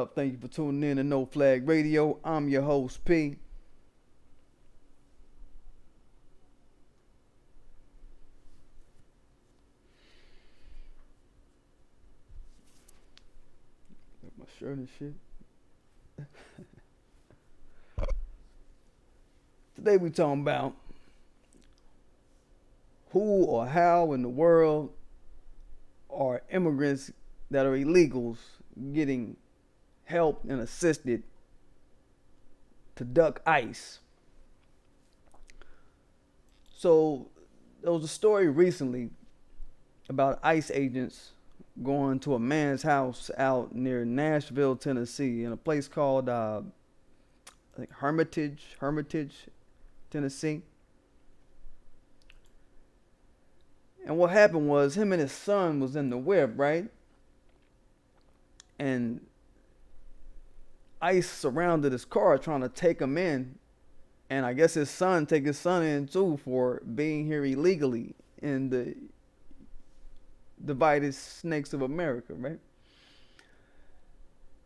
up? Thank you for tuning in to No Flag Radio. I'm your host, P. My shirt and shit. Today we talking about who or how in the world are immigrants that are illegals getting help and assisted to duck ICE. So there was a story recently about ICE agents going to a man's house out near Nashville, Tennessee, in a place called I think Hermitage, Tennessee. And what happened was him and his son was in the whip, right? And ICE surrounded his car trying to take him in. And I guess his son take his son in too for being here illegally in the divided snakes of America, right?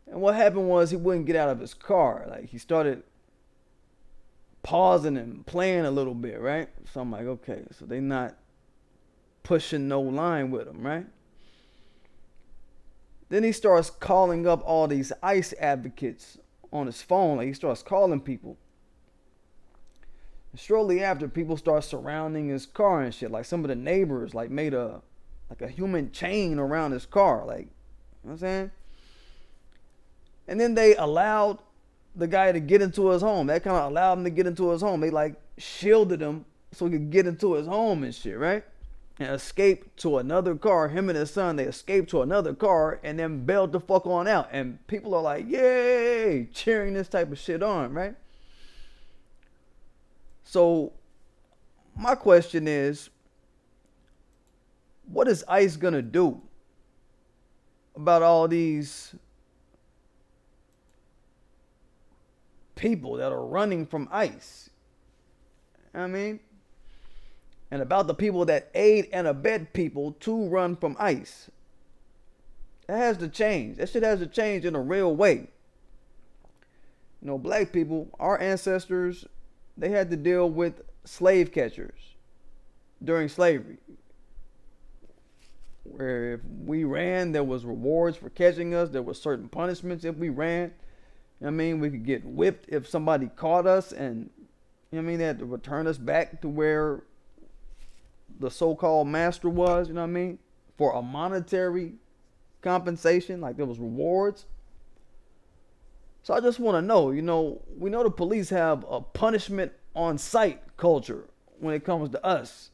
And what happened was he wouldn't get out of his car. Like he started pausing and playing a little bit, right? So I'm like, okay, so they not pushing no line with him, right? Then he starts calling up all these ICE advocates on his phone. Like he starts calling people. And shortly after, people start surrounding his car and shit. Like some of the neighbors like made a human chain around his car. Like, you know what I'm saying? And then they allowed the guy to get into his home. That kind of allowed him to get into his home. They like shielded him so he could get into his home and shit, right? And escape to another car. Him and his son, they escaped to another car and then bailed the fuck on out. And people are like, yay, cheering this type of shit on, right? So my question is, what is ICE gonna do about all these people that are running from ICE? I mean, and about the people that aid and abet people to run from ICE. That has to change. That shit has to change in a real way. You know, black people, our ancestors, they had to deal with slave catchers during slavery. Where if we ran, there was rewards for catching us. There were certain punishments if we ran. You know what I mean? We could get whipped if somebody caught us, and you know what I mean? They had to return us back to where the so-called master was, you know what I mean? For a monetary compensation, like there was rewards. So I just want to know, you know, we know the police have a punishment on sight culture when it comes to us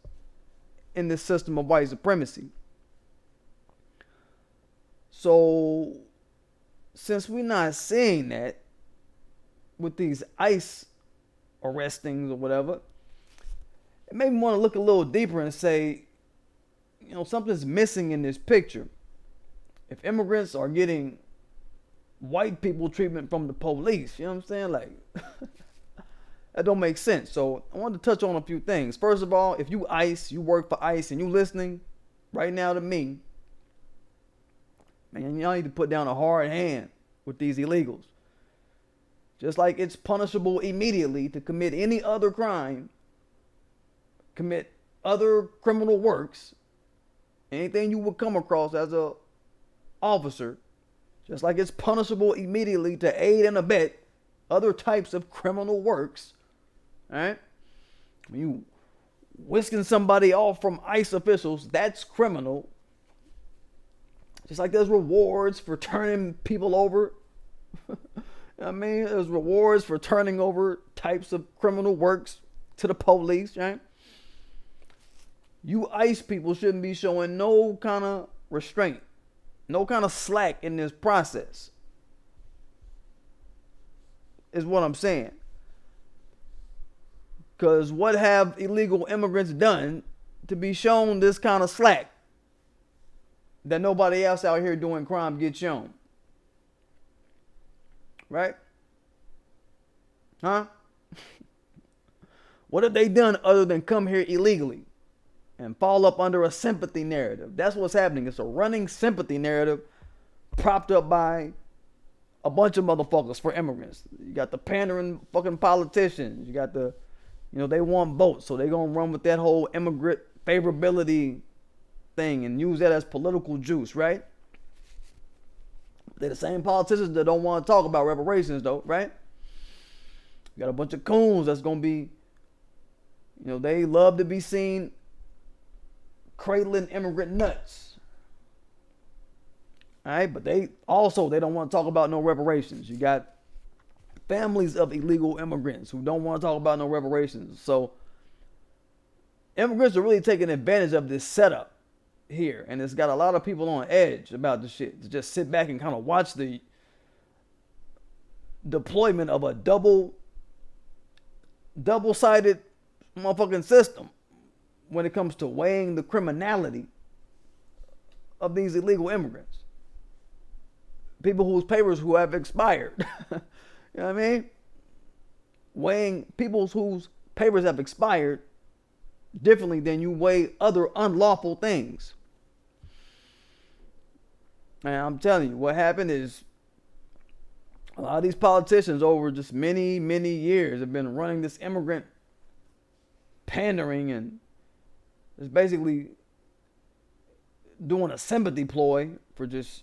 in this system of white supremacy. So since we're not seeing that with these ICE arrestings or whatever, it made me want to look a little deeper and say, you know, something's missing in this picture. If immigrants are getting white people treatment from the police, you know what I'm saying? Like, that don't make sense. So I wanted to touch on a few things. First of all, if you ICE, you work for ICE, and you listening right now to me, man, y'all need to put down a hard hand with these illegals. Just like it's punishable immediately to commit any other crime, commit other criminal works, anything you would come across as a officer, just like it's punishable immediately to aid and abet other types of criminal works. All right? When you whisking somebody off from ICE officials, that's criminal. Just like there's rewards for turning people over. I mean, there's rewards for turning over types of criminal works to the police, right? You ICE people shouldn't be showing no kind of restraint, no kind of slack in this process, is what I'm saying. Because what have illegal immigrants done to be shown this kind of slack that nobody else out here doing crime gets shown? Right? Huh? What have they done other than come here illegally and fall up under a sympathy narrative? That's what's happening. It's a running sympathy narrative propped up by a bunch of motherfuckers for immigrants. You got the pandering fucking politicians. You got the, they want votes, so they gonna run with that whole immigrant favorability thing and use that as political juice, right? They're the same politicians that don't want to talk about reparations, though, right? You got a bunch of coons that's gonna be, they love to be seen cradling immigrant nuts. All right, but they don't want to talk about no reparations. You got families of illegal immigrants who don't want to talk about no reparations. So immigrants are really taking advantage of this setup here, and it's got a lot of people on edge about this shit, to just sit back and kind of watch the deployment of a double-sided motherfucking system when it comes to weighing the criminality of these illegal immigrants. People whose papers who have expired. You know what I mean? Weighing people whose papers have expired differently than you weigh other unlawful things. And I'm telling you, what happened is a lot of these politicians over just many, many years have been running this immigrant pandering, and it's basically doing a sympathy ploy for just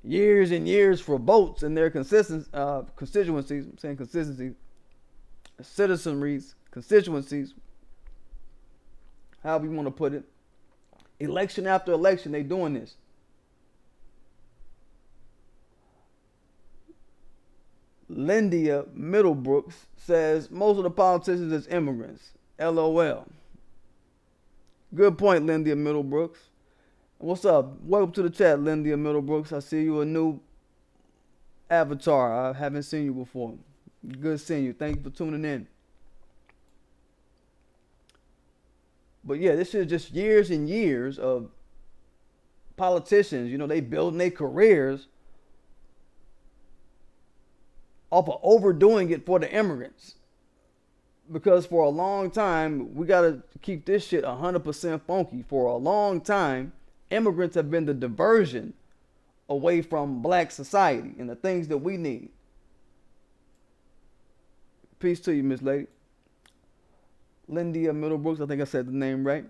years and years for votes in their constituencies. I'm saying consistency, citizenries, constituencies, however you want to put it. Election after election, they doing this. Lindia Middlebrooks says most of the politicians is immigrants. LOL. Good point, Lindia Middlebrooks. What's up? Welcome to the chat, Lindia Middlebrooks. I see you a new avatar. I haven't seen you before. Good seeing you. Thank you for tuning in. But yeah, this is just years and years of politicians. They building their careers off of overdoing it for the immigrants. Because for a long time, we got to keep this shit 100% funky. For a long time, immigrants have been the diversion away from black society and the things that we need. Peace to you, Miss Lady. Lindia Middlebrooks, I think I said the name right.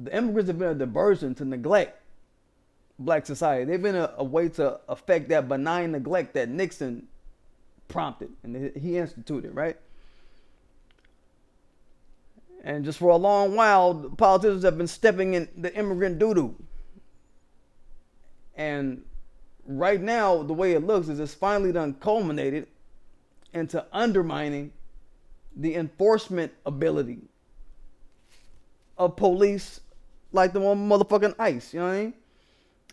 The immigrants have been a diversion to neglect black society. They've been a way to affect that benign neglect that Nixon prompted and he instituted, right? And just for a long while, the politicians have been stepping in the immigrant doo-doo. And right now, the way it looks is it's finally done culminated into undermining the enforcement ability of police like the one motherfucking ICE, you know what I mean?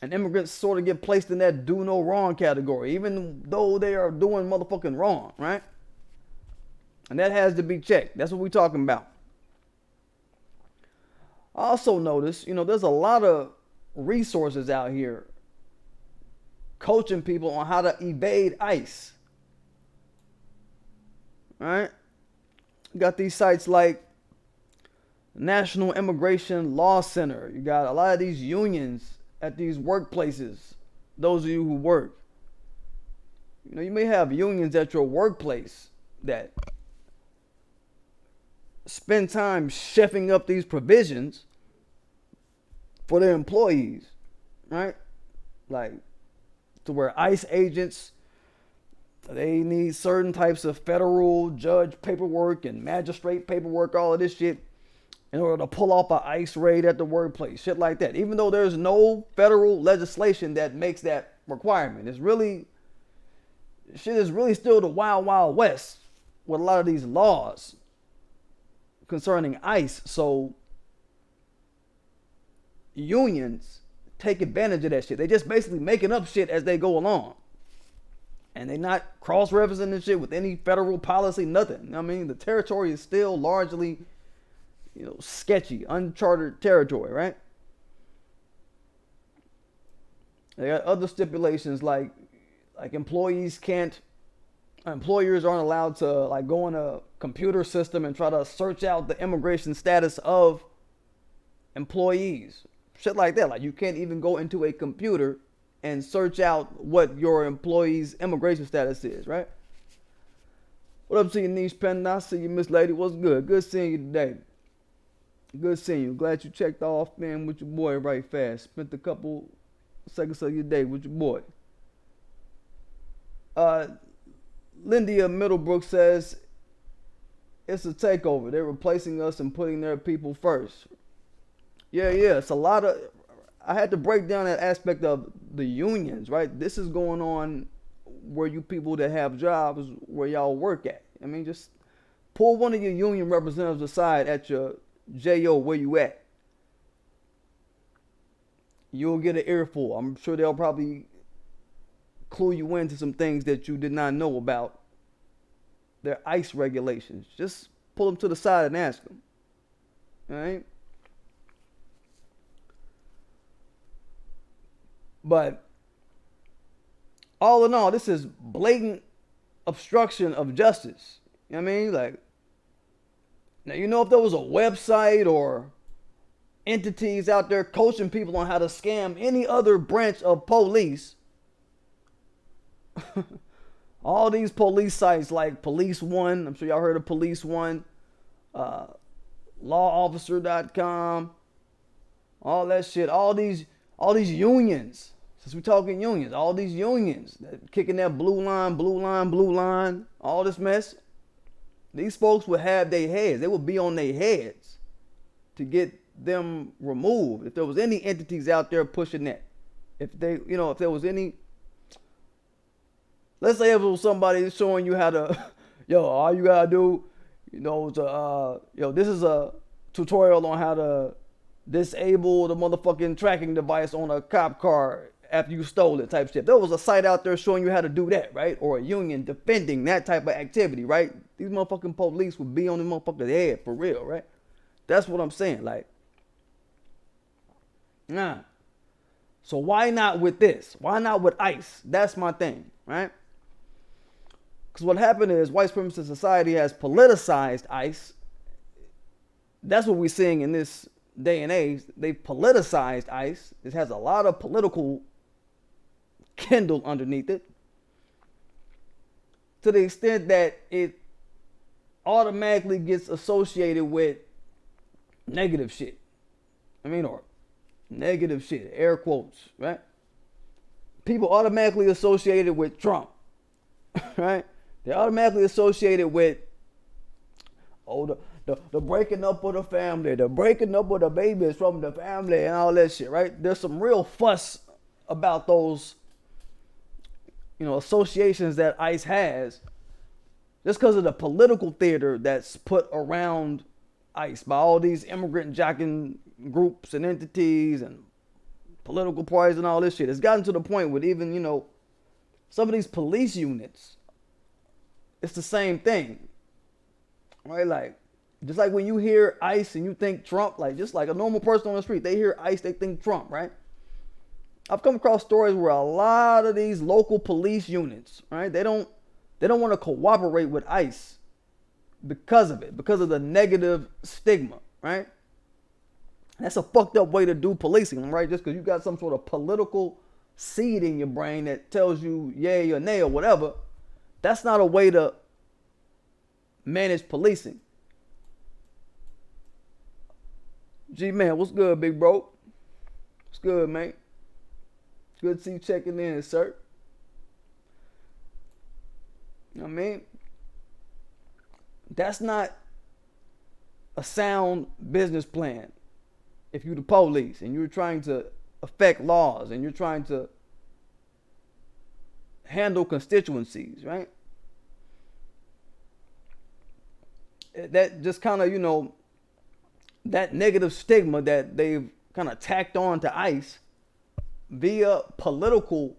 And immigrants sort of get placed in that do no wrong category, even though they are doing motherfucking wrong, right? And that has to be checked. That's what we're talking about. I also notice, there's a lot of resources out here coaching people on how to evade ICE. All right? You got these sites like National Immigration Law Center. You got a lot of these unions at these workplaces, those of you who work. You may have unions at your workplace that spend time chefing up these provisions for their employees, right? Like, to where ICE agents, they need certain types of federal judge paperwork and magistrate paperwork, all of this shit, in order to pull off an ICE raid at the workplace, shit like that. Even though there's no federal legislation that makes that requirement. Shit is really still the wild, wild west with a lot of these laws concerning ICE. So unions take advantage of that shit. They just basically making up shit as they go along. And they not cross-referencing this shit with any federal policy, nothing. I mean, the territory is still largely sketchy, uncharted territory, right? They got other stipulations like employers aren't allowed to go in a computer system and try to search out the immigration status of employees. Shit like that. Like, you can't even go into a computer and search out what your employee's immigration status is, right? What up to you, niche Panda? I see you, Miss Lady. What's good? Good seeing you today. Good seeing you. Glad you checked off, man, with your boy right fast. Spent a couple seconds of your day with your boy. Lindia Middlebrook says it's a takeover. They're replacing us and putting their people first. Yeah. It's a lot of. I had to break down that aspect of the unions, right? This is going on where you people that have jobs where y'all work at. I mean, just pull one of your union representatives aside at your JO where you at. You'll get an earful. I'm sure they'll probably clue you into some things that you did not know about their ICE regulations. Just pull them to the side and ask them. All right? But all in all, this is blatant obstruction of justice. You know what I mean? Like, now, you know, if there was a website or entities out there coaching people on how to scam any other branch of police, all these police sites like Police One, I'm sure y'all heard of Police One, lawofficer.com, all that shit, all these unions, since we're talking unions, all these unions that kicking that blue line, all this mess, these folks would have their heads. They would be on their heads to get them removed. If there was any entities out there pushing that, if there was any, let's say if it was somebody showing you how to, all you gotta do, this is a tutorial on how to disable the motherfucking tracking device on a cop car after you stole it type shit. There was a site out there showing you how to do that, right? Or a union defending that type of activity, right? These motherfucking police would be on the motherfucker's head for real, right? That's what I'm saying. Like, nah. So why not with this? Why not with ICE? That's my thing, right? Because what happened is white supremacist society has politicized ICE. That's what we're seeing in this day and age. They politicized ICE. It has a lot of political kindle underneath it, to the extent that it automatically gets associated with negative shit. Or negative shit, air quotes, right? People automatically associated with Trump, right? They're automatically associated with, the breaking up of the family, the breaking up of the babies from the family and all that shit, right? There's some real fuss about those, associations that ICE has, just because of the political theater that's put around ICE by all these immigrant jacking groups and entities and political parties and all this shit. It's gotten to the point with even, some of these police units, it's the same thing, right? Like, just like when you hear ICE and you think Trump, like just like a normal person on the street, they hear ICE, they think Trump, right? I've come across stories where a lot of these local police units, right, they don't want to cooperate with ICE because of it, because of the negative stigma, right? That's a fucked up way to do policing, right? Just because you got some sort of political seed in your brain that tells you yay or nay or whatever, that's not a way to manage policing. G-Man, what's good, big bro? What's good, man? Good to see you checking in, sir. You know what I mean? That's not a sound business plan. If you're the police and you're trying to affect laws and you're trying to handle constituencies, right? That just kind of, that negative stigma that they've kind of tacked on to ICE via political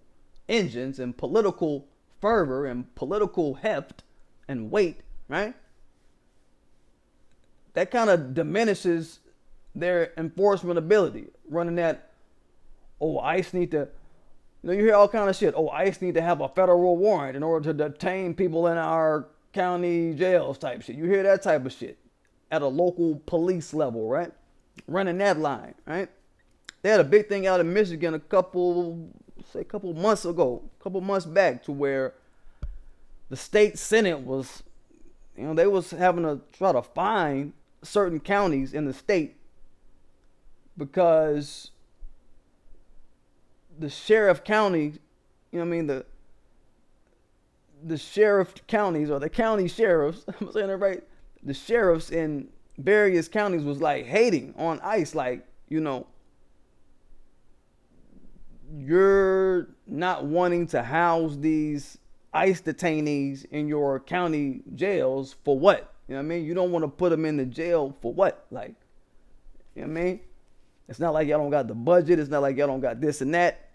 engines and political fervor and political heft and weight, right? That kind of diminishes their enforcement ability. Running that, ICE need to, you hear all kind of shit. ICE need to have a federal warrant in order to detain people in our county jails type shit. You hear that type of shit at a local police level, right? Running that line, right? They had a big thing out in Michigan a couple say a couple months ago, a couple months back, to where the state senate was, they was having to try to fine certain counties in the state because the sheriff county, the sheriff counties, or the county sheriffs, I'm saying it right, the sheriffs in various counties was like hating on ICE, like, you're not wanting to house these ICE detainees in your county jails for what? You know what I mean? You don't want to put them in the jail for what? Like, you know what I mean? It's not like y'all don't got the budget. It's not like y'all don't got this and that.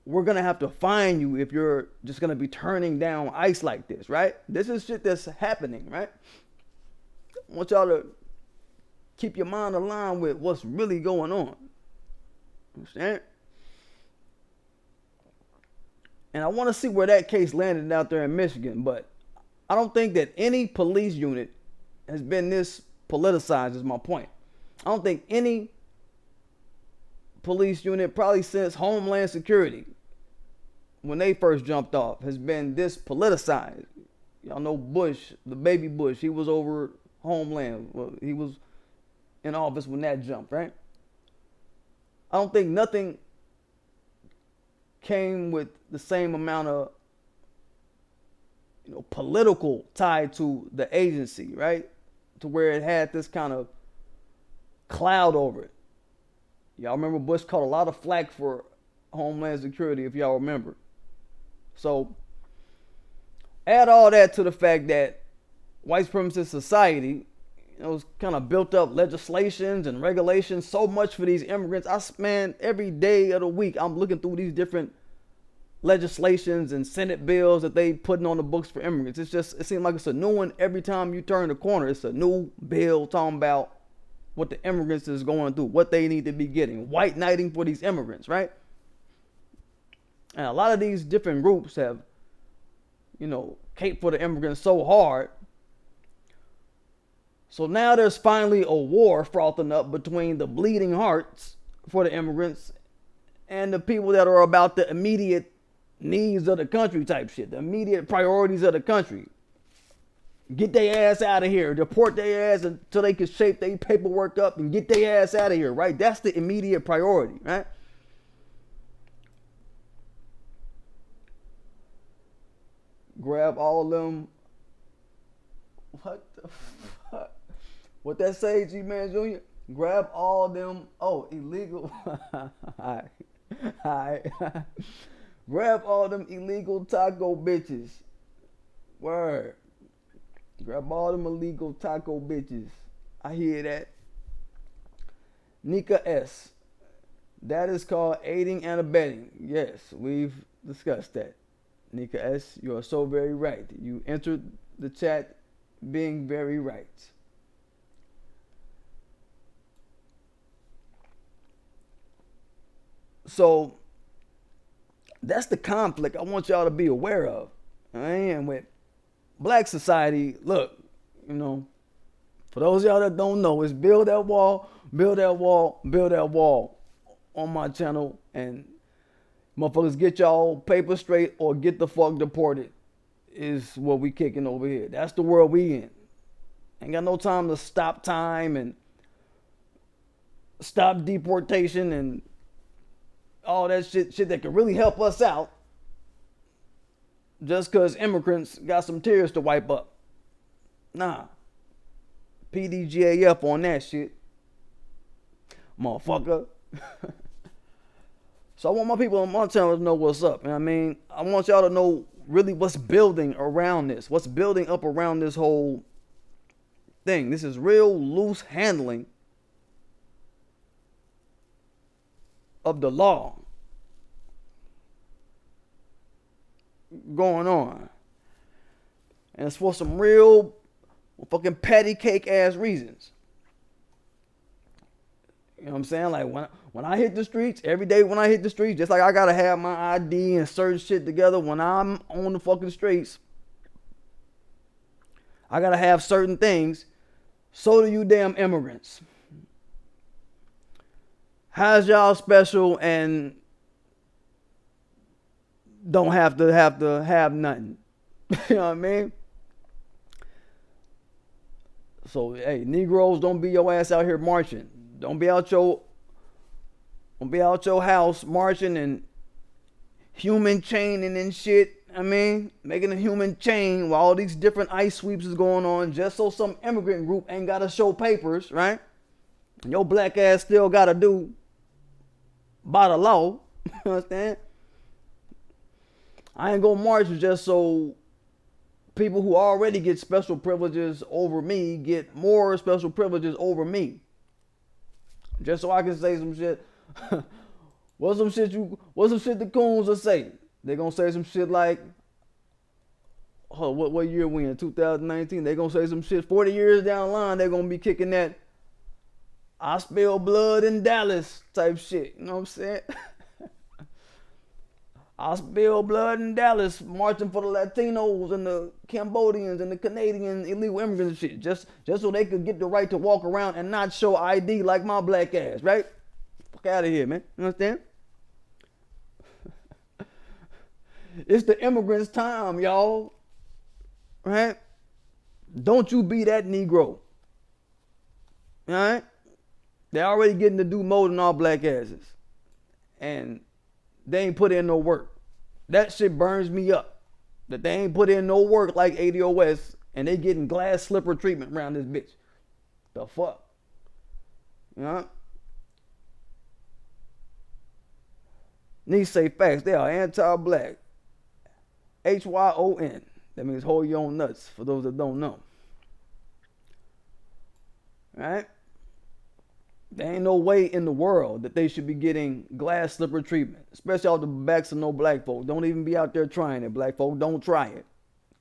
We're going to have to fine you if you're just going to be turning down ICE like this, right? This is shit that's happening, right? I want y'all to keep your mind aligned with what's really going on. Understand? And I want to see where that case landed out there in Michigan, but I don't think that any police unit has been this politicized, is my point. I don't think any police unit, probably since Homeland Security, when they first jumped off, has been this politicized. Y'all know Bush, the baby Bush, he was over Homeland. Well, he was in office when that jumped, right? I don't think nothing came with the same amount of political tied to the agency, right? To where it had this kind of cloud over it. Y'all remember Bush caught a lot of flack for Homeland Security, if y'all remember. So add all that to the fact that white supremacist society, was kind of built up legislations and regulations so much for these immigrants. Every day of the week, I'm looking through these different legislations and Senate bills that they putting on the books for immigrants. It seems like it's a new one every time you turn the corner. It's a new bill talking about what the immigrants is going through, what they need to be getting, white knighting for these immigrants, right? And a lot of these different groups have, caped for the immigrants so hard. So now there's finally a war frothing up between the bleeding hearts for the immigrants and the people that are about the immediate needs of the country type shit, the immediate priorities of the country. Get their ass out of here, deport their ass until they can shape their paperwork up and get their ass out of here, right? That's the immediate priority, right? Grab all of them. What the fuck? What that say, G-Man Jr.? Grab all of them. Oh, illegal. All right. Grab all them illegal taco bitches. Word. Grab all them illegal taco bitches. I hear that. Nika S. That is called aiding and abetting. Yes, we've discussed that. Nika S., you are so very right. You entered the chat being very right. So that's the conflict I want y'all to be aware of. And with black society, look, for those of y'all that don't know, it's build that wall, build that wall, build that wall on my channel. And motherfuckers, get y'all paper straight or get the fuck deported is what we kicking over here. That's the world we in. Ain't got no time to stop time and stop deportation and all that shit that could really help us out just because immigrants got some tears to wipe up. Nah. PDGAF on that shit. Motherfucker. So I want my people on my channel to know what's up. I want y'all to know really what's building around this. What's building up around this whole thing. This is real loose handling of the law going on. And it's for some real fucking patty cake ass reasons. You know what I'm saying? Like when I hit the streets, every day when I hit the streets, just like I gotta have my ID and certain shit together when I'm on the fucking streets, I gotta have certain things. So do you damn immigrants. How's y'all special and don't have nothing. You know what I mean? So hey, Negroes, don't be your ass out here marching. Don't be out your house marching and human chaining and shit. I mean, making a human chain while all these different ICE sweeps is going on just so some immigrant group ain't gotta show papers, right? And your black ass still gotta do by the law. You understand? I ain't gonna march just so people who already get special privileges over me get more special privileges over me. Just so I can say some shit. What's some shit the coons will say? They gonna say some shit like, oh, what year we in? 2019. They gonna say some shit 40 years down the line. They gonna be kicking that I spill blood in Dallas type shit. You know what I'm saying? I spill blood in Dallas marching for the Latinos and the Cambodians and the Canadian illegal immigrants and shit. Just so they could get the right to walk around and not show ID like my black ass, right? Fuck out of here, man. You understand? It's the immigrants' time, y'all. Right? Don't you be that Negro. Alright? They're already getting to do more than all black asses. And they ain't put in no work. That shit burns me up. That they ain't put in no work like ADOS and they getting glass slipper treatment around this bitch. The fuck? You know? Need to say facts. They are anti-black. HYON. That means hold your own nuts for those that don't know. Right? There ain't no way in the world that they should be getting glass slipper treatment, especially off the backs of no black folk. Don't even be out there trying it, black folk. Don't try it.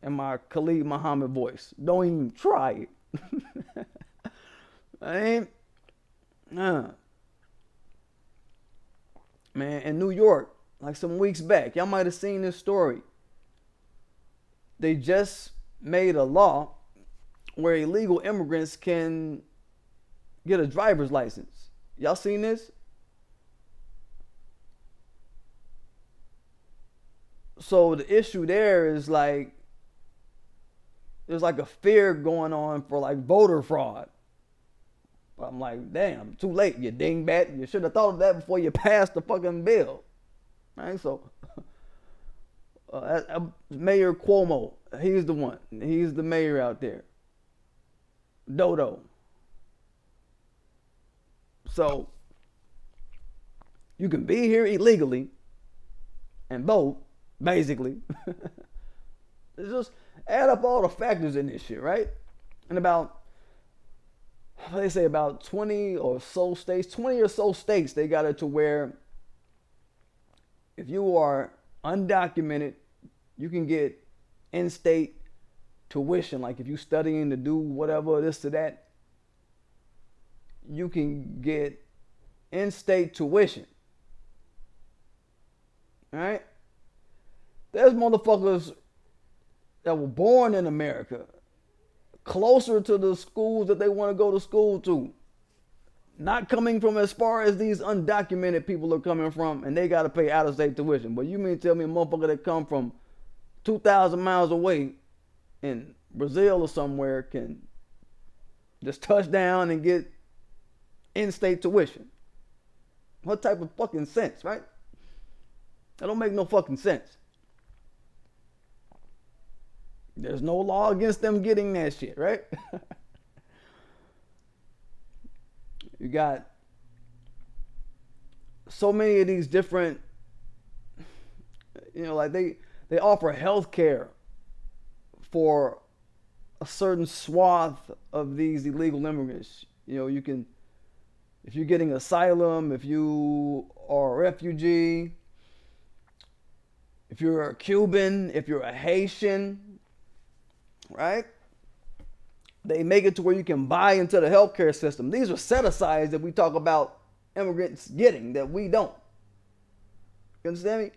In my Khalid Muhammad voice, don't even try it. I ain't. Man, in New York, like some weeks back, y'all might have seen this story. They just made a law where illegal immigrants can get a driver's license. Y'all seen this? So the issue there is like, there's like a fear going on for like voter fraud. I'm like, damn, too late, you dingbat. You should have thought of that before you passed the fucking bill. Right? So, Mayor Cuomo, he's the one. He's the mayor out there. Dodo. So, you can be here illegally and vote, basically. It's just add up all the factors in this shit, right? And about, they say about 20 or so states, they got it to where if you are undocumented, you can get in-state tuition. Like if you're studying to do whatever, this to that, you can get in-state tuition. All right? There's motherfuckers that were born in America, closer to the schools that they want to go to school to, not coming from as far as these undocumented people are coming from, and they got to pay out-of-state tuition. But you mean tell me a motherfucker that come from 2,000 miles away in Brazil or somewhere can just touch down and get in-state tuition? What type of fucking sense, right? That don't make no fucking sense. There's no law against them getting that shit, right? You got so many of these different, like they offer health care for a certain swath of these illegal immigrants. You can, if you're getting asylum, if you are a refugee, if you're a Cuban, if you're a Haitian, right? They make it to where you can buy into the healthcare system. These are set-asides that we talk about immigrants getting that we don't. You understand me?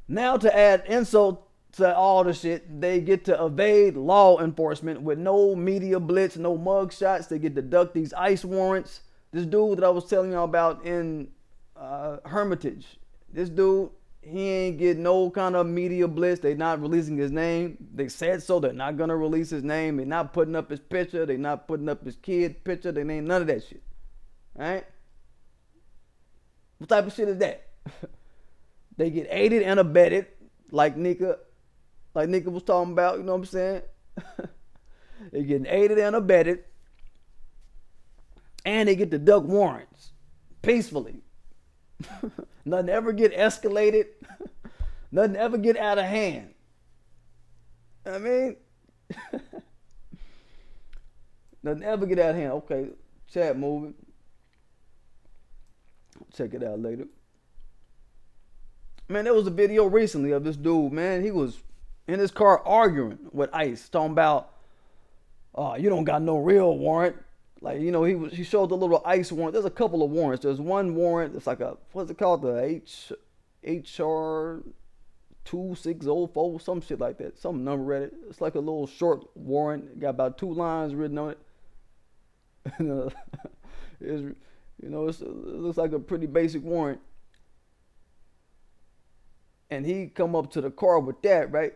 Now to add insult to all the shit, they get to evade law enforcement with no media blitz, no mug shots. They get to duck these ICE warrants. This dude that I was telling y'all about in Hermitage, this dude, He ain't get no kind of media blitz. They not releasing his name. They said so. They're not gonna release his name. They're not putting up his picture. They're not putting up his kid picture. They ain't none of that shit. Right? What type of shit is that? They get aided and abetted, like Nika was talking about. You know what I'm saying? They getting aided and abetted, and they get to duck warrants peacefully. Nothing ever get escalated. Nothing ever get out of hand. I mean, nothing ever get out of hand. Okay, chat moving. Check it out later. Man, there was a video recently of this dude, man. He was in his car arguing with ICE, talking about, you don't got no real warrant. Like, you know, he showed the little ICE warrant. There's a couple of warrants. There's one warrant. It's like what's it called? The HR 2604, some shit like that. Some number at it. It's like a little short warrant. It got about 2 lines written on it. It looks like a pretty basic warrant. And he come up to the car with that, right?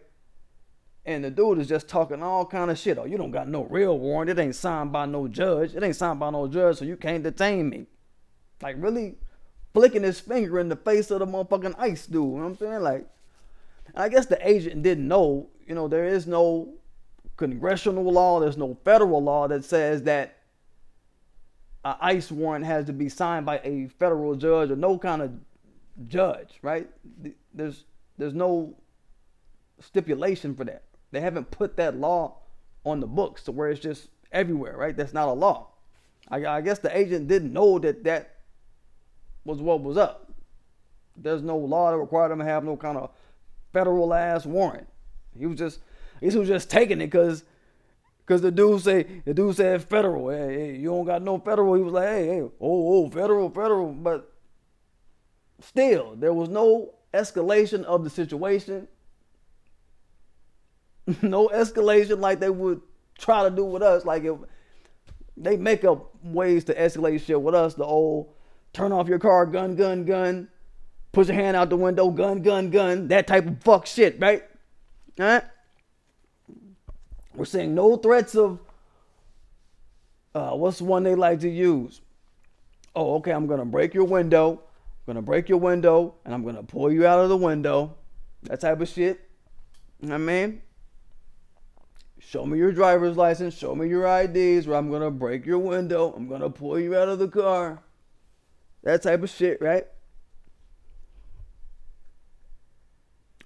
And the dude is just talking all kind of shit. Oh, you don't got no real warrant. It ain't signed by no judge. It ain't signed by no judge, so you can't detain me. Like, really flicking his finger in the face of the motherfucking ICE dude. You know what I'm saying? Like, I guess the agent didn't know, you know, there is no congressional law, there's no federal law that says that an ICE warrant has to be signed by a federal judge or no kind of judge, right? There's no stipulation for that. They haven't put that law on the books to where it's just everywhere, right? That's not a law. I guess the agent didn't know that was what was up. There's no law that required him to have no kind of federal ass warrant. He was just taking it because the dude said federal. Hey, you don't got no federal. He was like, hey, federal. But still, there was no escalation of the situation. No escalation like they would try to do with us. Like, if they make up ways to escalate shit with us, the old turn off your car, gun, push your hand out the window, gun, that type of fuck shit, right? All right? We're seeing no threats of, what's the one they like to use? Oh, okay, I'm going to break your window. I'm going to break your window, and I'm going to pull you out of the window. That type of shit. You know what I mean? Show me your driver's license. Show me your IDs, or I'm going to break your window. I'm going to pull you out of the car. That type of shit, right?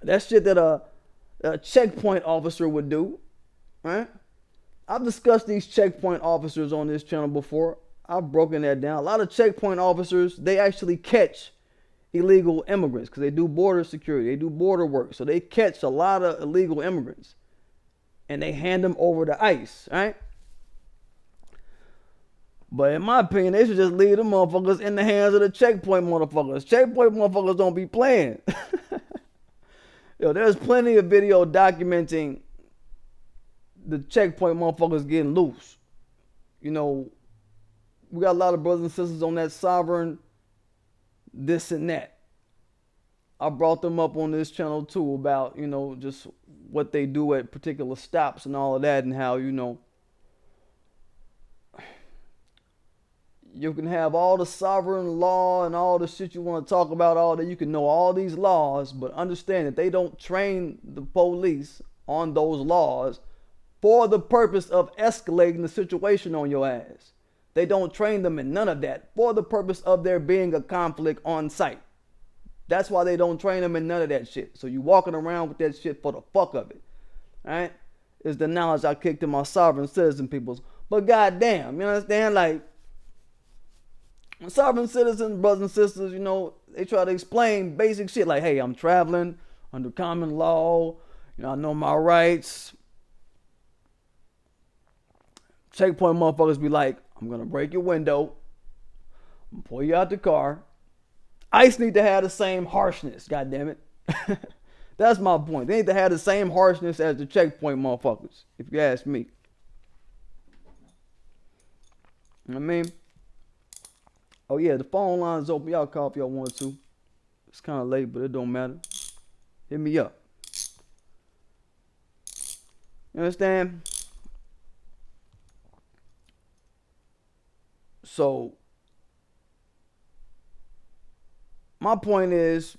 That shit that a checkpoint officer would do, right? I've discussed these checkpoint officers on this channel before. I've broken that down. A lot of checkpoint officers, they actually catch illegal immigrants because they do border security. They do border work. So they catch a lot of illegal immigrants and they hand them over to ICE, right? But in my opinion, they should just leave them motherfuckers in the hands of the checkpoint motherfuckers. Checkpoint motherfuckers don't be playing. Yo, there's plenty of video documenting the checkpoint motherfuckers getting loose. You know, we got a lot of brothers and sisters on that sovereign this and that. I brought them up on this channel too about, you know, just what they do at particular stops and all of that, and how, you know, you can have all the sovereign law and all the shit you want to talk about, all that. You can know all these laws, but understand that they don't train the police on those laws for the purpose of escalating the situation on your ass. They don't train them in none of that for the purpose of there being a conflict on site. That's why they don't train them in none of that shit. So you walking around with that shit for the fuck of it. Alright? It's the knowledge I kicked to my sovereign citizen peoples. But goddamn, you understand? Like, sovereign citizens, brothers and sisters, you know, they try to explain basic shit like, hey, I'm traveling under common law. You know, I know my rights. Checkpoint motherfuckers be like, I'm going to break your window. I'm going to pull you out the car. ICE need to have the same harshness, goddammit. That's my point. They need to have the same harshness as the checkpoint motherfuckers, if you ask me. You know what I mean? Oh yeah, the phone line is open. Y'all call if y'all want to. It's kind of late, but it don't matter. hit me up. You understand? So my point is,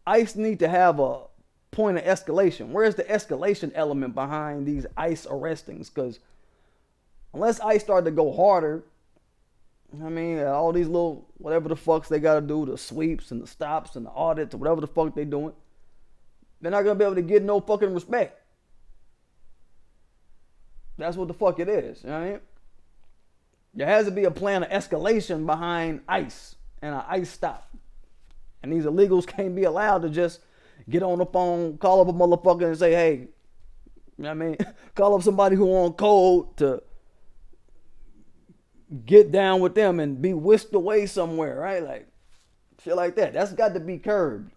ICE need to have a point of escalation. Where's the escalation element behind these ICE arrestings? Because unless ICE start to go harder, I mean, all these little whatever the fucks they gotta do, the sweeps and the stops and the audits or whatever the fuck they doing, they're not gonna be able to get no fucking respect. That's what the fuck it is. You know what I mean? There has to be a plan of escalation behind ICE and an ICE stop. And these illegals can't be allowed to just get on the phone, call up a motherfucker and say, hey, you know what I mean? Call up somebody who on code to get down with them and be whisked away somewhere, right? Like, shit like that. That's got to be curbed.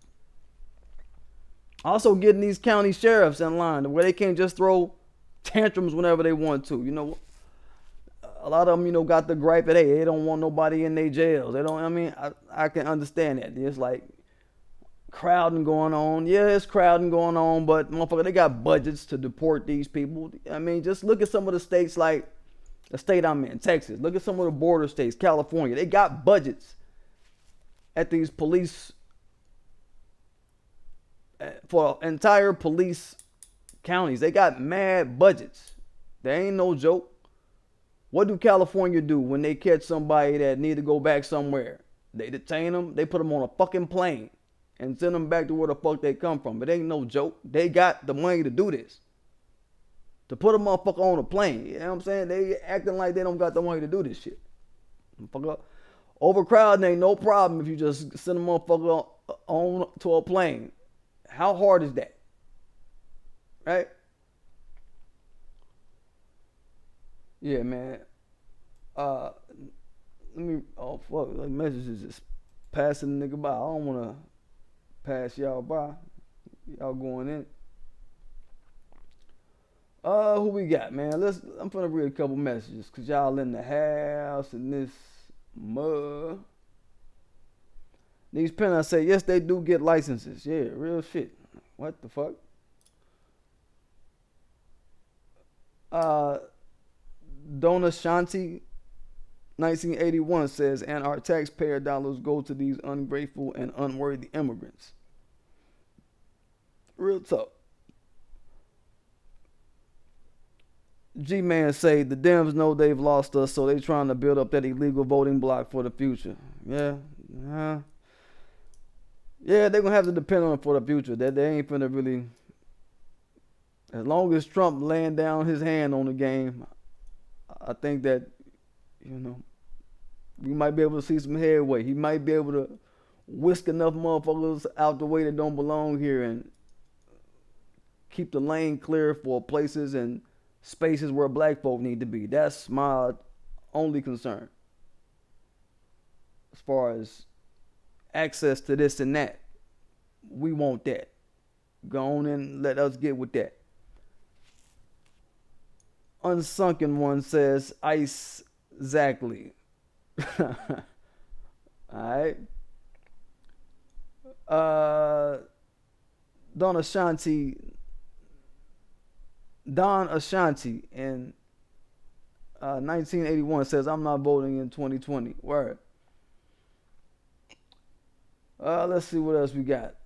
Also getting these county sheriffs in line where they can't just throw tantrums whenever they want to. You know, a lot of them, you know, got the gripe that, hey, they don't want nobody in their jails. They don't, I mean, I can understand that. It's like crowding going on. Yeah, it's crowding going on, but motherfucker, they got budgets to deport these people. I mean, just look at some of the states like the state I'm in, Texas. Look at some of the border states, California. They got budgets at these police, for entire police counties. They got mad budgets. They ain't no joke. What do California do when they catch somebody that need to go back somewhere? They detain them, they put them on a fucking plane and send them back to where the fuck they come from. It ain't no joke. They got the money to do this. To put a motherfucker on a plane. You know what I'm saying? They acting like they don't got the money to do this shit. Overcrowding ain't no problem if you just send a motherfucker on to a plane. How hard is that? Right? Yeah, man. Let me. Oh fuck! Like messages just passing the nigga by. I don't wanna pass y'all by. Y'all going in. Who we got, man? I'm gonna read a couple messages cause y'all in the house and this mud. These pennants say yes, they do get licenses. Yeah, real shit. What the fuck? Dona Shanti 1981 says, and our taxpayer dollars go to these ungrateful and unworthy immigrants. Real talk. G-Man say the Dems know they've lost us, so they trying to build up that illegal voting block for the future. Yeah. Yeah, they're gonna have to depend on it for the future. That they ain't finna really. As long as Trump laying down his hand on the game, I think that, you know, we might be able to see some headway. He might be able to whisk enough motherfuckers out the way that don't belong here and keep the lane clear for places and spaces where black folk need to be. That's my only concern. As far as access to this and that, we want that. Go on and let us get with that. Unsunken one says, ICE, exactly. Alright. Don Ashanti in 1981 says, I'm not voting in 2020. Word. Let's see what else we got.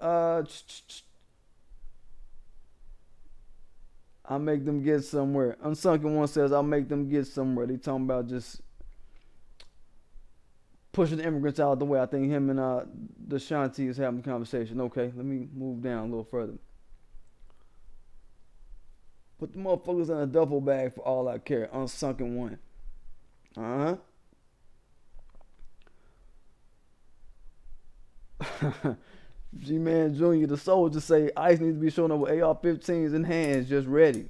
I'll make them get somewhere. Unsunken one says, I'll make them get somewhere. They talking about just pushing the immigrants out of the way. I think him and the Shanti is having a conversation. Okay, let me move down a little further. Put the motherfuckers in a duffel bag for all I care. Unsunken one. G-Man Jr., the soldier say ICE needs to be showing up with AR-15s in hands, just ready.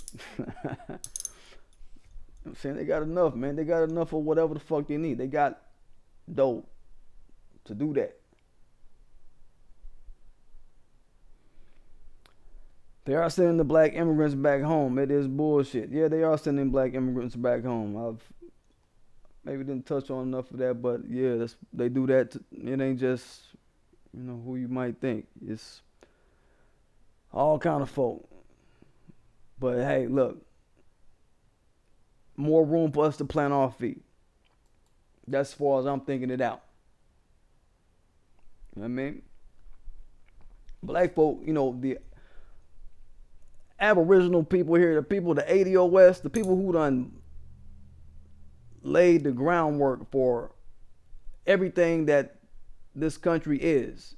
I'm saying they got enough, man. They got enough of whatever the fuck they need. They got dope to do that. They are sending the black immigrants back home. It is bullshit. Yeah, they are sending black immigrants back home. I've maybe didn't touch on enough of that, but yeah, they do that. It ain't just You know who you might think. It's all kind of folk. But hey, look, more room for us to plant our feet. That's as far as I'm thinking it out. You know what I mean? Black folk, you know, the Aboriginal people here, the people, the ADOS, the people who done laid the groundwork for everything that this country is.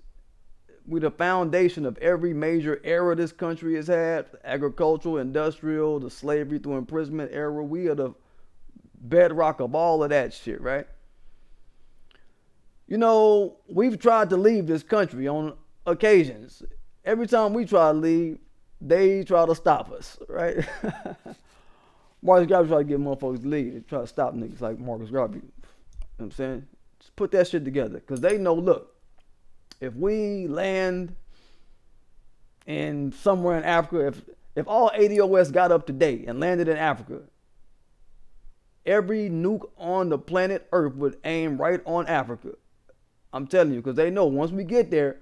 We're the foundation of every major era this country has had: agricultural, industrial, the slavery through imprisonment era. We are the bedrock of all of that shit, right? You know, we've tried to leave this country on occasions. Every time we try to leave, they try to stop us, right? Marcus Garvey try to get motherfuckers to leave. They try to stop niggas like Marcus Garvey. You know what I'm saying? Just put that shit together. Because they know, look, if we land in somewhere in Africa, if all ADOS got up today and landed in Africa, every nuke on the planet Earth would aim right on Africa. I'm telling you, because they know once we get there,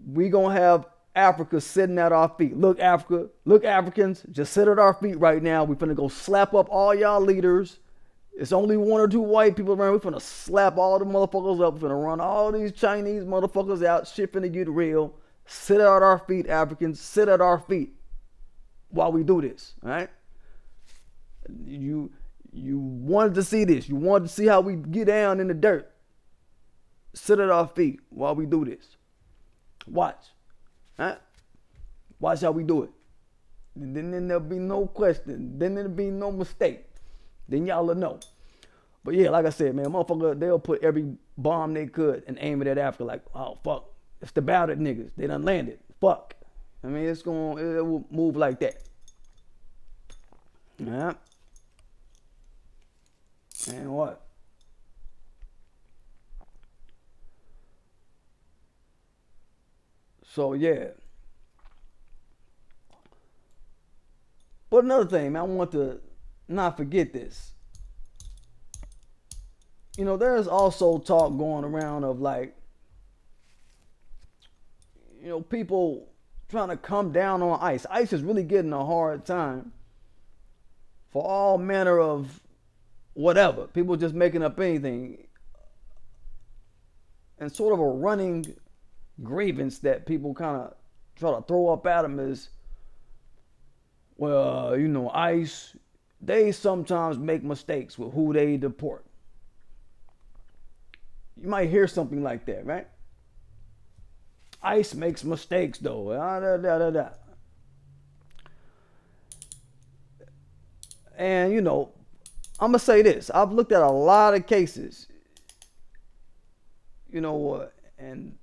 we gonna have Africa sitting at our feet. Look, Africa, look, Africans, just sit at our feet right now. We finna go slap up all y'all leaders. It's only one or two white people around. We finna slap all the motherfuckers up. We finna run all these Chinese motherfuckers out. Shit finna get real. Sit at our feet, Africans. Sit at our feet while we do this. All right? You wanted to see this. You wanted to see how we get down in the dirt. Sit at our feet while we do this. Watch. Huh? Watch how we do it. And then there'll be no question. Then there'll be no mistake. Then y'all will know. But yeah, like I said, man, motherfucker, they'll put every bomb they could and aim it at Africa like, oh, fuck. It's the bout it niggas. They done landed. Fuck. I mean, it will move like that. Yeah. And what? So yeah. But another thing, man, I want to not forget this. You know, there's also talk going around of like, you know, people trying to come down on ICE. ICE is really getting a hard time for all manner of whatever. People just making up anything. And sort of a running grievance that people kind of try to throw up at them is, well, you know, ICE, they sometimes make mistakes with who they deport. You might hear something like that, right? ICE makes mistakes though. And you know, I'm gonna say this. I've looked at a lot of cases, you know, and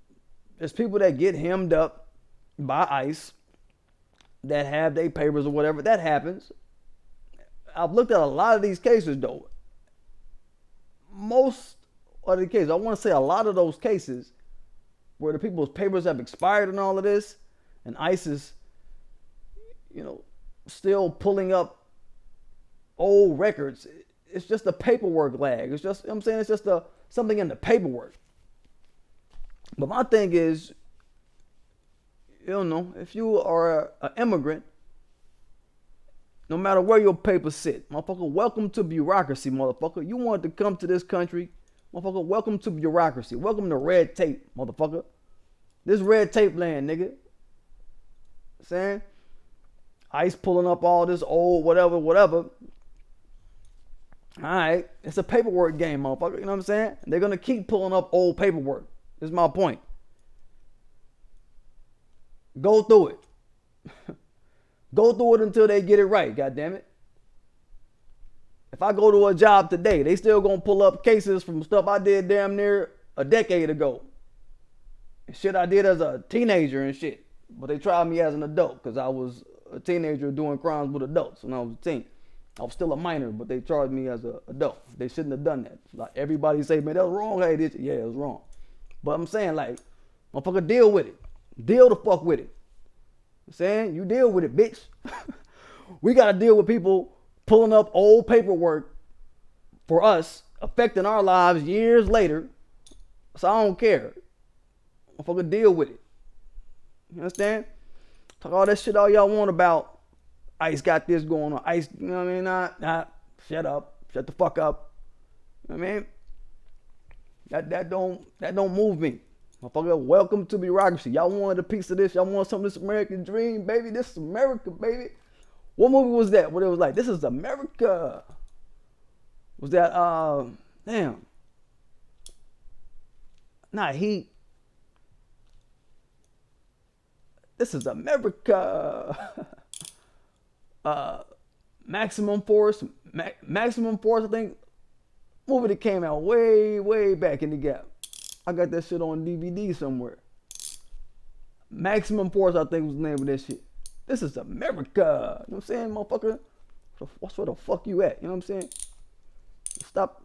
there's people that get hemmed up by ICE that have their papers or whatever. That happens. I've looked at a lot of these cases though. Most of the cases, I want to say a lot of those cases where the people's papers have expired and all of this, and ICE is, you know, still pulling up old records. It's just a paperwork lag. It's just, you know what I'm saying, it's just something in the paperwork. But my thing is, you don't know, if you are an immigrant, no matter where your papers sit, motherfucker, welcome to bureaucracy, motherfucker. You want to come to this country, motherfucker, welcome to bureaucracy. Welcome to red tape, motherfucker. This red tape land, nigga. Saying? ICE pulling up all this old whatever. Alright, it's a paperwork game, motherfucker. You know what I'm saying? They're gonna keep pulling up old paperwork. This is my point. Go through it. Go through it until they get it right, goddammit. If I go to a job today, they still gonna pull up cases from stuff I did damn near a decade ago. Shit I did as a teenager and shit. But they tried me as an adult because I was a teenager doing crimes with adults when I was a teen. I was still a minor, but they charged me as an adult. They shouldn't have done that. Like everybody say, man, that was wrong. Hey, this, yeah, it was wrong. But I'm saying, like, motherfucker, deal with it. Deal the fuck with it. I'm saying, you deal with it, bitch. We got to deal with people pulling up old paperwork for us, affecting our lives years later. So I don't care. Motherfucker, deal with it. You understand? Talk all that shit all y'all want about ICE got this going on. ICE, you know what I mean? Nah, shut up. Shut the fuck up. You know what I mean? That don't move me. Motherfucker, welcome to bureaucracy. Y'all wanted a piece of this. Y'all want some of this American dream, baby. This is America, baby. What movie was that? Where it was like, this is America. Was that, damn. Nah, Heat. This is America. Maximum Force. Maximum Force, I think. Movie that came out way back in the gap. I got that shit on DVD somewhere. Maximum Force, I think was the name of that shit. This is America. You know what I'm saying, motherfucker? Where the fuck you at? You know what I'm saying? Stop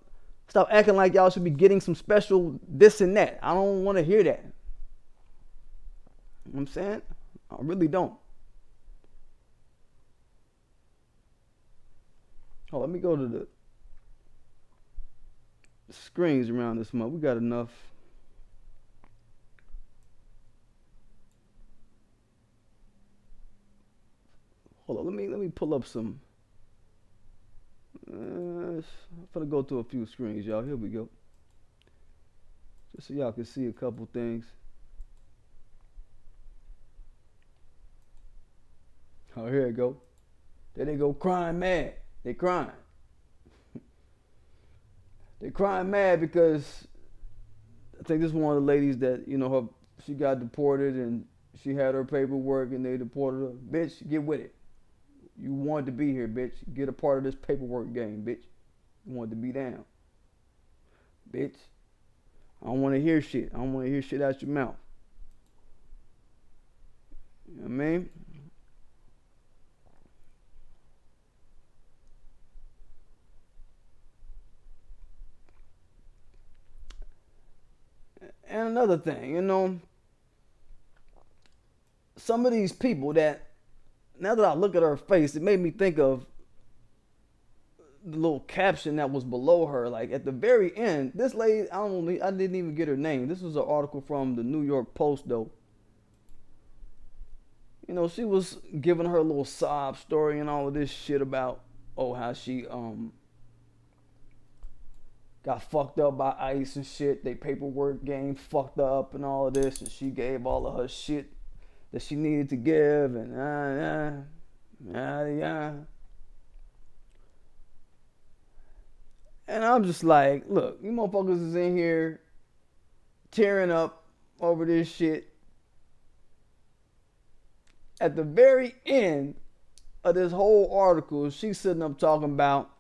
acting like y'all should be getting some special this and that. I don't want to hear that. You know what I'm saying? I really don't. Oh, let me go to the screens around this month. We got enough. Hold on, let me pull up some. I'm gonna go to a few screens, y'all. Here we go. Just so y'all can see a couple things. Oh, here it go. There they go crying mad. They crying. They crying mad because I think this is one of the ladies that, you know, she got deported and she had her paperwork and they deported her. Bitch, get with it. You wanted to be here, bitch. Get a part of this paperwork game, bitch. You wanted to be down. Bitch. I don't want to hear shit. I don't want to hear shit out your mouth. You know what I mean? And another thing, you know, some of these people that, now that I look at her face, it made me think of the little caption that was below her. Like at the very end, this lady, I didn't even get her name. This was an article from the New York Post though. You know, she was giving her little sob story and all of this shit about, how she got fucked up by ICE and shit. They paperwork game fucked up and all of this, and she gave all of her shit that she needed to give, and And I'm just like, look, you motherfuckers is in here tearing up over this shit. At the very end of this whole article, she's sitting up talking about,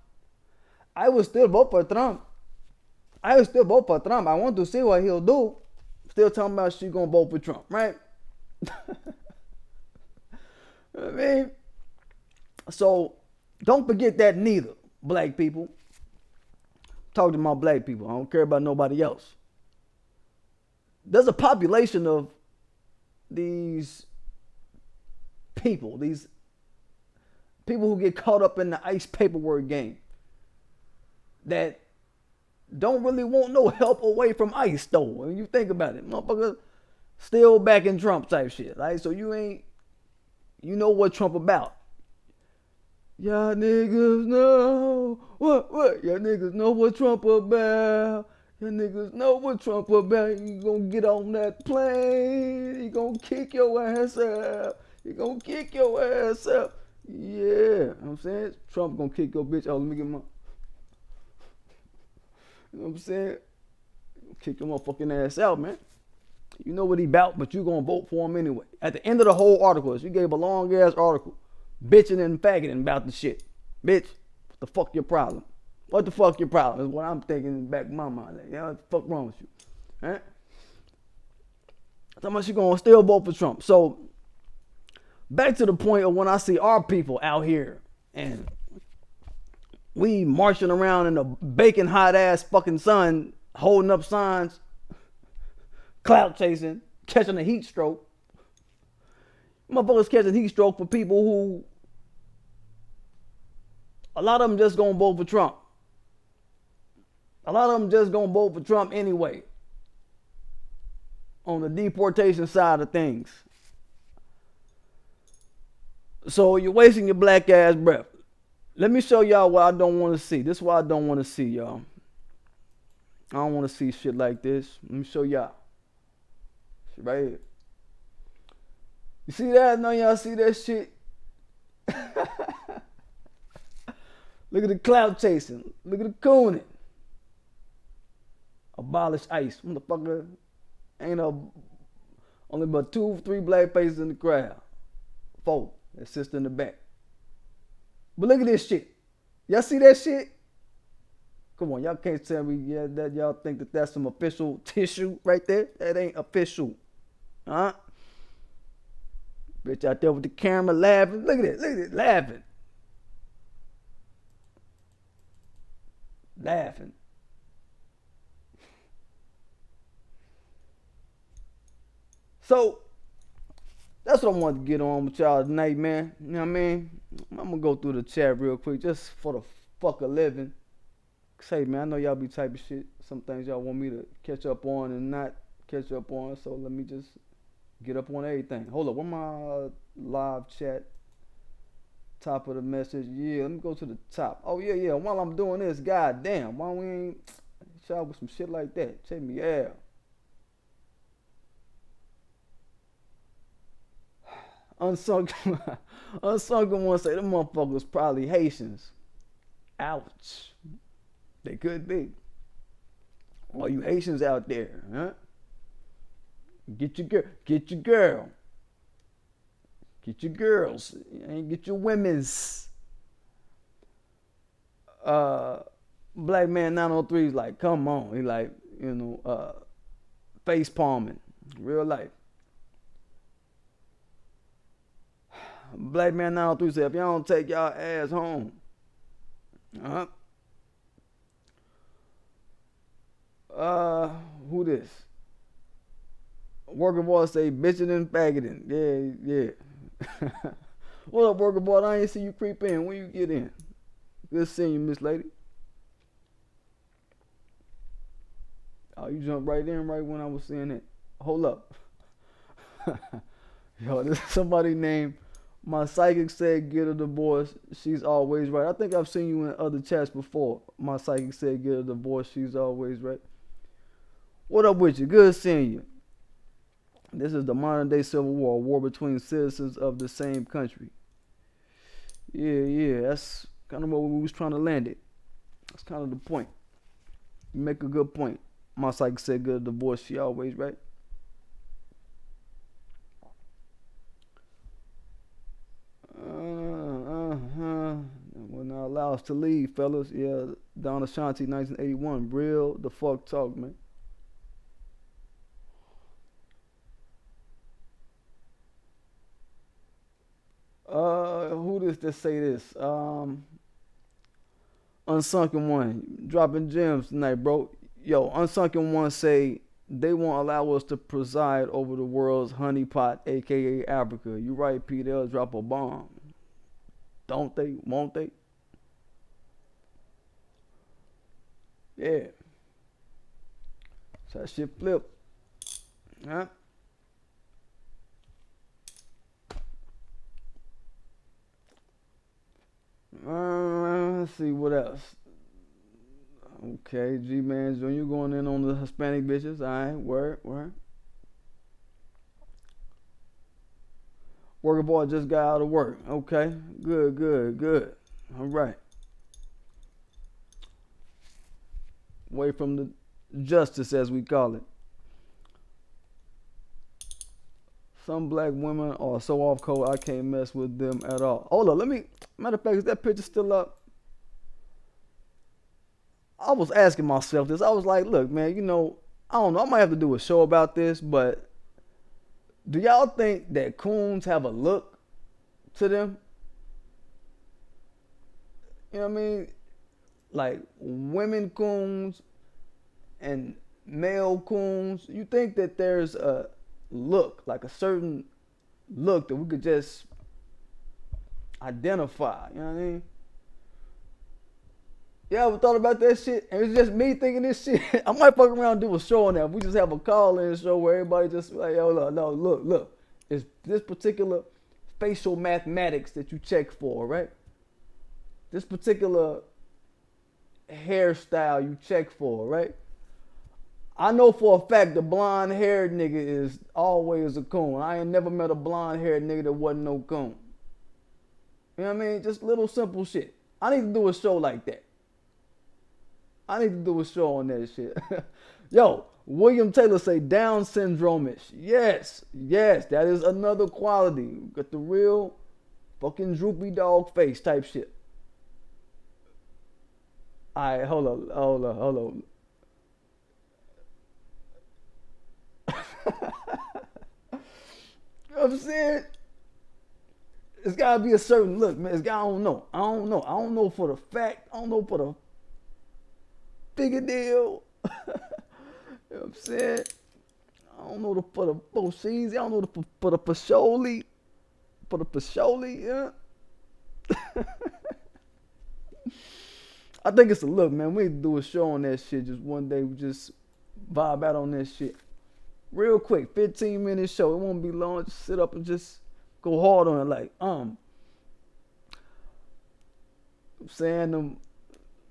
I will still vote for Trump. I will still vote for Trump. I want to see what he'll do. Still talking about she's gonna vote for Trump, right? I mean, so don't forget that neither, black people. Talk to my black people. I don't care about nobody else. There's a population of these people who get caught up in the ICE paperwork game that don't really want no help away from ICE though. When you think about it, motherfucker still backing Trump type shit, right? So you know what Trump about. Y'all niggas know what? Y'all niggas know what Trump about. Y'all niggas know what Trump about. You gonna get on that plane. He gonna kick your ass out. He gonna kick your ass out. Yeah, you know what I'm saying? Trump gonna kick your bitch out. Let me get my... You know what I'm saying? Kick your motherfucking ass out, man. You know what he about, but you gonna vote for him anyway. At the end of the whole article, she gave a long ass article, bitching and faggoting about the shit. Bitch, what the fuck your problem? What the fuck your problem is what I'm thinking in the back of my mind. Like, what the fuck wrong with you? Right? How much you gonna still vote for Trump? So back to the point of when I see our people out here and we marching around in the baking hot ass fucking sun, holding up signs, clout chasing, catching a heat stroke. Motherfuckers catching heat stroke for people who, a lot of them just gonna vote for Trump. A lot of them just gonna vote for Trump anyway. on the deportation side of things. So you're wasting your black ass breath. Let me show y'all what I don't want to see. This is what I don't want to see, y'all. I don't want to see shit like this. Let me show y'all. Shit right here. You see that? None of y'all see that shit? Look at the clout chasing. Look at the cooning. Abolish ICE. Motherfucker. Ain't no only but 2, 3 black faces in the crowd. 4. That sister in the back. But look at this shit. Y'all see that shit? Come on, y'all can't tell me that y'all think that that's some official tissue right there. That ain't official. Huh? Bitch out there with the camera laughing. Look at it. Look at it. Laughing. Laughing. So, that's what I wanted to get on with y'all tonight, man. You know what I mean? I'm going to go through the chat real quick just for the fuck of living. Say, man, I know y'all be type of shit. Some things y'all want me to catch up on and not catch up on. So let me just get up on everything. Hold up. Where my live chat? Top of the message. Yeah, let me go to the top. Oh, yeah. While I'm doing this, goddamn, why we ain't y'all with some shit like that? Check me out. Unsunken one say them motherfuckers probably Haitians. Ouch. They could be. All you Haitians out there, huh? Get your girl. Get your girl. Get your girls. And get your women's. Black man 903 is like, come on. He like, face palming. Real life. Black man 903 said, if y'all don't take y'all ass home. Who this? Worker boy say bitching and faggoting. Yeah. What up, worker boy? I ain't see you creep in. When you get in? Good seeing you, Miss Lady. Oh, you jumped right in right when I was saying it. Hold up. Yo, this is somebody named My Psychic Said Get a Divorce. She's always right. I think I've seen you in other chats before. My Psychic Said Get a Divorce. She's always right. What up with you? Good seeing you. This is the modern day civil war, a war between citizens of the same country. Yeah, that's kind of what we was trying to land it. That's kind of the point. You make a good point. My Psychic Said Get a Divorce. She always right. Will not allow us to leave, fellas. Yeah, Don Ashanti, 1981. Real the fuck talk, man. Who does this say this? Unsunken One, dropping gems tonight, bro. Yo, Unsunken One say they won't allow us to preside over the world's honeypot, aka Africa. You right, P. They'll drop a bomb. Don't they? Won't they? Yeah. So that shit flip. Huh? Let's see what else. Okay, G-Man Jr. going in on the Hispanic bitches. Alright, word. Worker boy just got out of work. Okay, good. Alright. Away from the justice, as we call it. Some black women are so off code, I can't mess with them at all. Hold up, matter of fact, is that picture still up? I was asking myself this. I was like, look, man, I don't know. I might have to do a show about this, but do y'all think that coons have a look to them? You know what I mean? Like women coons and male coons. You think that there's a look, like a certain look that we could just identify? You know what I mean? You ever thought about that shit? And it's just me thinking this shit. I might fuck around and do a show on that. We just have a call-in show where everybody just like, yo, no, look. It's this particular facial mathematics that you check for, right? This particular hairstyle you check for, right? I know for a fact the blonde haired nigga is always a coon. I ain't never met a blonde haired nigga that wasn't no coon. You know what I mean? Just little simple shit. I need to do a show like that. I need to do a show on that shit. Yo, William Taylor say Down syndrome-ish. Yes, that is another quality. Got the real fucking droopy dog face type shit. Alright, hold on. You know what I'm saying? It's gotta be a certain look, man. I don't know. I don't know for the fact. I don't know for the bigger deal. You know what I'm saying? I don't know for the Boshezi. I don't know for the Pasholi. For the Pasholi, yeah. I think it's a look, man. We need to do a show on that shit just one day. We just vibe out on that shit. Real quick, 15-minute show. It won't be long. Just sit up and just go hard on it. Like, I'm saying them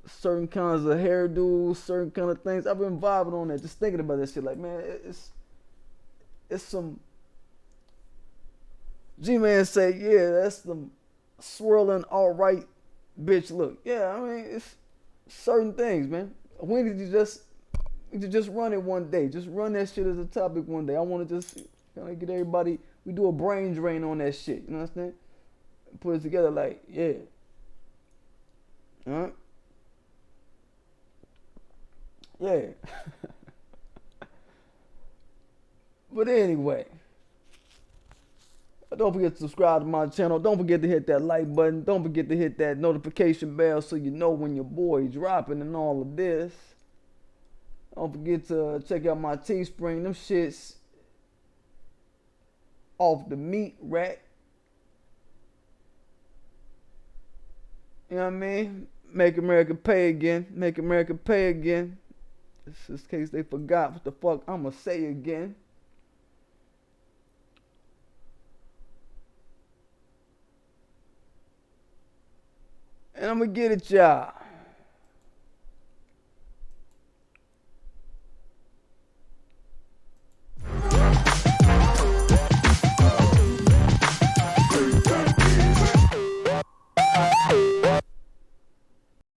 certain kinds of hairdos, certain kind of things. I've been vibing on that, just thinking about that shit. Like, man, it's some G-Man say, yeah, that's some swirling all right bitch look. Yeah, I mean, it's certain things, man. When did you just run it one day? Just run that shit as a topic one day. I want to just kind of get everybody, we do a brain drain on that shit. You know what I'm saying? Put it together like, yeah. Alright? Yeah. But anyway, don't forget to subscribe to my channel. Don't forget to hit that like button. Don't forget to hit that notification bell so you know when your boy dropping and all of this. Don't forget to check out my Teespring. Them shits off the meat rack. You know what I mean? Make America pay again. Make America pay again. Just in case they forgot what the fuck I'ma say again. And I'ma get it, y'all.